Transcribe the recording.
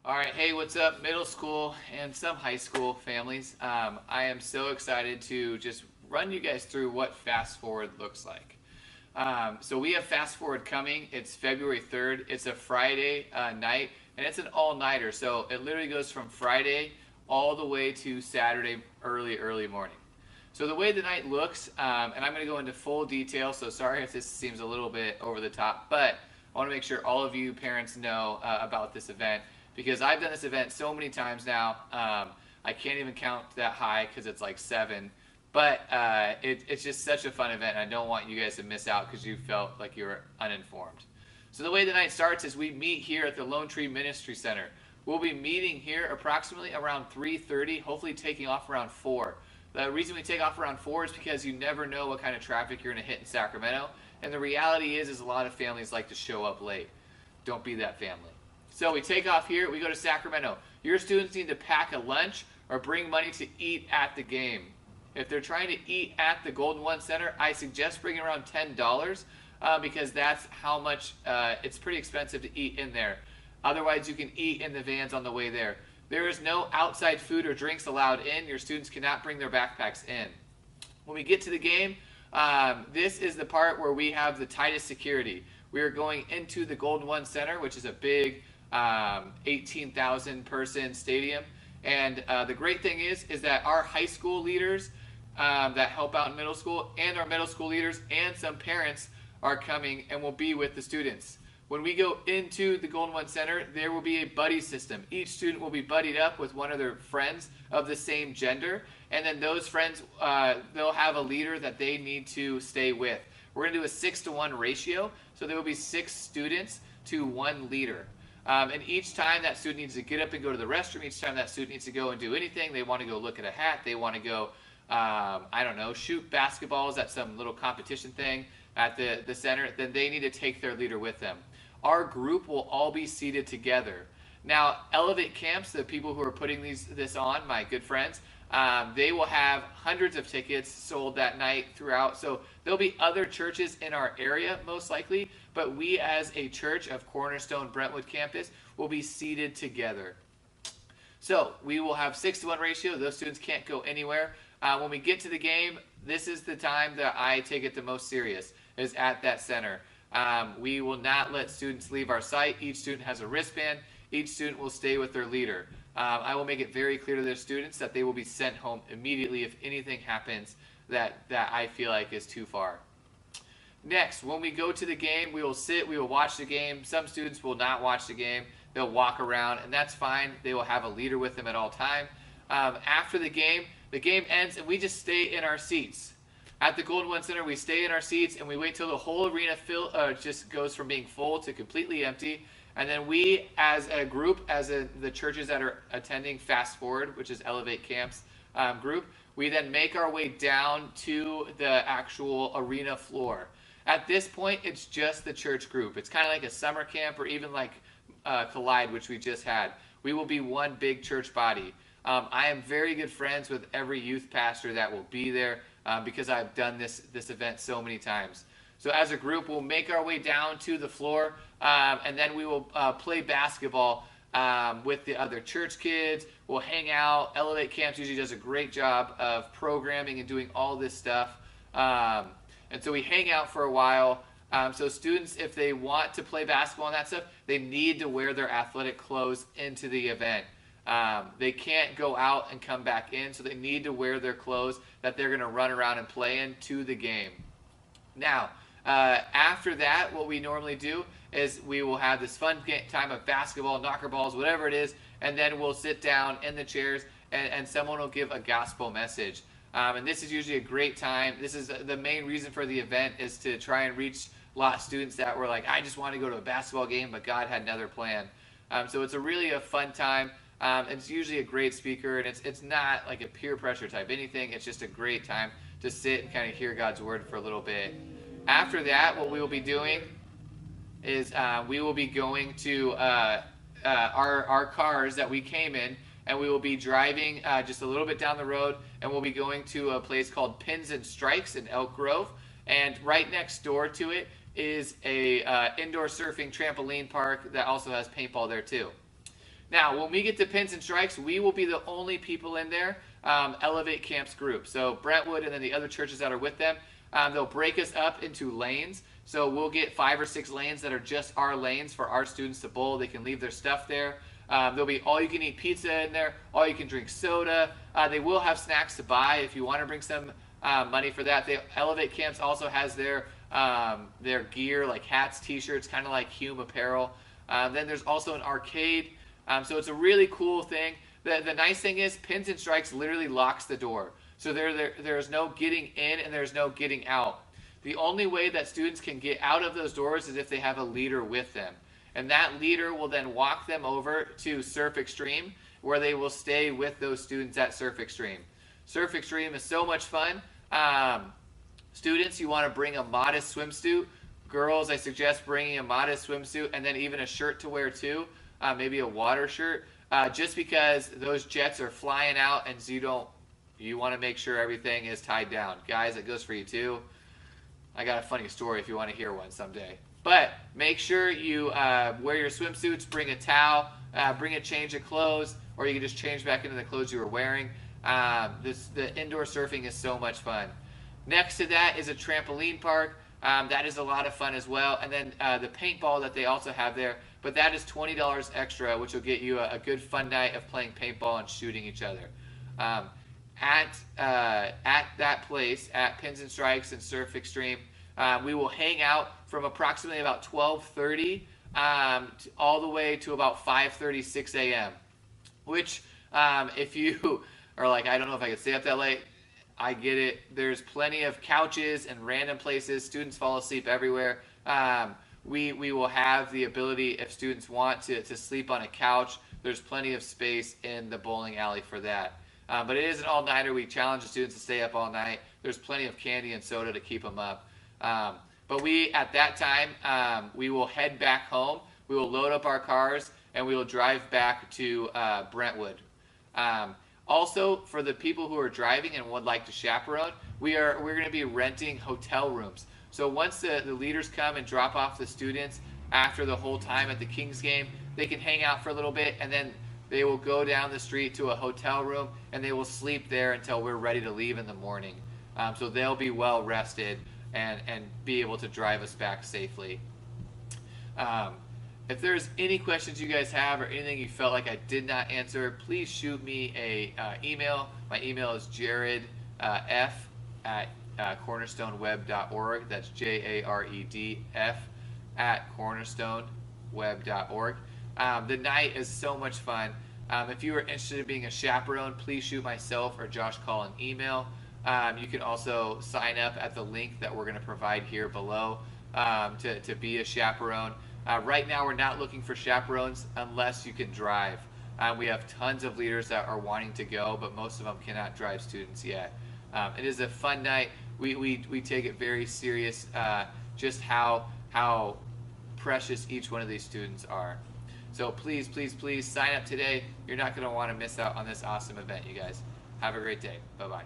All right, hey, what's up, middle school and some high school families? I am so excited to just run you guys through what Fast Forward looks like. So we have Fast Forward coming. It's February 3rd. It's a Friday night, and it's an all-nighter. So it literally goes from Friday all the way to Saturday early morning. So the way the night looks, and I'm going to go into full detail, so sorry if this seems a little bit over the top, but I want to make sure all of you parents know about this event because I've done this event so many times now. I can't even count that high because it's like seven. But it's just such a fun event, and I don't want you guys to miss out because you felt like you were uninformed. So the way the night starts is we meet here at the Lone Tree Ministry Center. We'll be meeting here approximately around 3:30, hopefully taking off around 4. The reason we take off around 4 is because you never know what kind of traffic you're going to hit in Sacramento. And the reality is a lot of families like to show up late. Don't be that family. So we take off here, we go to Sacramento. Your students need to pack a lunch or bring money to eat at the game. If they're trying to eat at the Golden One Center, I suggest bringing around $10 because that's how much it's pretty expensive to eat in there. Otherwise, you can eat in the vans on the way there. There is no outside food or drinks allowed in. Your students cannot bring their backpacks in. When we get to the game, this is the part where we have the tightest security. We are going into the Golden One Center, which is a big 18,000 person stadium. And the great thing is that our high school leaders that help out in middle school and our middle school leaders and some parents are coming and will be with the students. When we go into the Golden One Center, there will be a buddy system. Each student will be buddied up with one of their friends of the same gender, and then those friends, they'll have a leader that they need to stay with. We're going to do a 6-to-1 ratio, so there will be 6 students to 1 leader. And each time that student needs to get up and go to the restroom, each time that student needs to go and do anything, they want to go look at a hat, they want to go, I don't know, shoot basketballs at some little competition thing at the center, then they need to take their leader with them. Our group will all be seated together. Now, Elevate Camps, the people who are putting this on, my good friends, they will have hundreds of tickets sold that night throughout. So there'll be other churches in our area, most likely, but we as a church of Cornerstone Brentwood campus will be seated together. So we will have 6-to-1 ratio. Those students can't go anywhere. When we get to the game, this is the time that I take it the most serious, is at that center. We will not let students leave our site. Each student has a wristband. Each student will stay with their leader. I will make it very clear to their students that they will be sent home immediately if anything happens that I feel like is too far. Next, when we go to the game, we will sit, we will watch the game. Some students will not watch the game. They'll walk around, and that's fine. They will have a leader with them at all time. After the game ends, and we just stay in our seats. At the Golden One Center, we stay in our seats and we wait till the whole arena just goes from being full to completely empty. And then we, as a group, the churches that are attending Fast Forward, which is Elevate Camps group, we then make our way down to the actual arena floor. At this point, it's just the church group. It's kind of like a summer camp or even like Collide, which we just had. We will be one big church body. I am very good friends with every youth pastor that will be there because I've done this event so many times. So as a group, we'll make our way down to the floor, and then we will play basketball with the other church kids. We'll hang out. Elevate Camps usually does a great job of programming and doing all this stuff. And so we hang out for a while. So students, if they want to play basketball and that stuff, they need to wear their athletic clothes into the event. They can't go out and come back in, so they need to wear their clothes that they're going to run around and play in to the game. Now, after that, what we normally do is we will have this fun time of basketball, knocker balls, whatever it is, and then we'll sit down in the chairs and someone will give a gospel message. And this is usually a great time. This is the main reason for the event, is to try and reach a lot of students that were like, I just want to go to a basketball game, but God had another plan. So it's really a fun time. It's usually a great speaker, and it's not like a peer pressure type anything. It's just a great time to sit and kind of hear God's word for a little bit. After that, what we will be doing is we will be going to our cars that we came in, and we will be driving just a little bit down the road, and we'll be going to a place called Pins and Strikes in Elk Grove. And right next door to it is a indoor surfing trampoline park that also has paintball there too. Now, when we get to Pins and Strikes, we will be the only people in there, Elevate Camps group. So Brentwood and then the other churches that are with them, they'll break us up into lanes. So we'll get 5 or 6 lanes that are just our lanes for our students to bowl. They can leave their stuff there. There'll be all-you-can-eat pizza in there, all-you-can-drink soda. They will have snacks to buy if you want to bring some money for that. Elevate Camps also has their gear, like hats, t-shirts, kind of like Hume apparel. Then there's also an arcade. So it's a really cool thing. The nice thing is Pins and Strikes literally locks the door. So there's no getting in and there's no getting out. The only way that students can get out of those doors is if they have a leader with them. And that leader will then walk them over to Surf Extreme, where they will stay with those students at Surf Extreme. Surf Extreme is so much fun. Students, you want to bring a modest swimsuit. Girls, I suggest bringing a modest swimsuit and then even a shirt to wear too, maybe a water shirt, just because those jets are flying out, and so you want to make sure everything is tied down. Guys, it goes for you too. I got a funny story if you want to hear one someday. But make sure you wear your swimsuits, bring a towel, bring a change of clothes, or you can just change back into the clothes you were wearing. The indoor surfing is so much fun. Next to that is a trampoline park. That is a lot of fun as well. And then the paintball that they also have there, but that is $20 extra, which will get you a good fun night of playing paintball and shooting each other. At that place, at Pins and Strikes and Surf Extreme, we will hang out from approximately about 12:30 all the way to about 5:30, 6 a.m. Which, if you are like, I don't know if I can stay up that late, I get it. There's plenty of couches and random places. Students fall asleep everywhere. We will have the ability, if students want to sleep on a couch, there's plenty of space in the bowling alley for that. But it is an all-nighter. We challenge the students to stay up all night. There's plenty of candy and soda to keep them up. But at that time, we will head back home. We will load up our cars, and we will drive back to Brentwood. Also, for the people who are driving and would like to chaperone, we're going to be renting hotel rooms. So once the leaders come and drop off the students after the whole time at the Kings game, they can hang out for a little bit, and then they will go down the street to a hotel room, and they will sleep there until we're ready to leave in the morning. So they'll be well rested and be able to drive us back safely. If there's any questions you guys have or anything you felt like I did not answer, please shoot me a email. My email is jaredf@cornerstoneweb.org. That's jaredf@cornerstoneweb.org. The night is so much fun. If you are interested in being a chaperone, please shoot myself or Josh Call an email. You can also sign up at the link that we're going to provide here below to be a chaperone. Right now, we're not looking for chaperones unless you can drive. We have tons of leaders that are wanting to go, but most of them cannot drive students yet. It is a fun night. We take it very serious, just how precious each one of these students are. So please, please, please sign up today. You're not going to want to miss out on this awesome event, you guys. Have a great day. Bye-bye.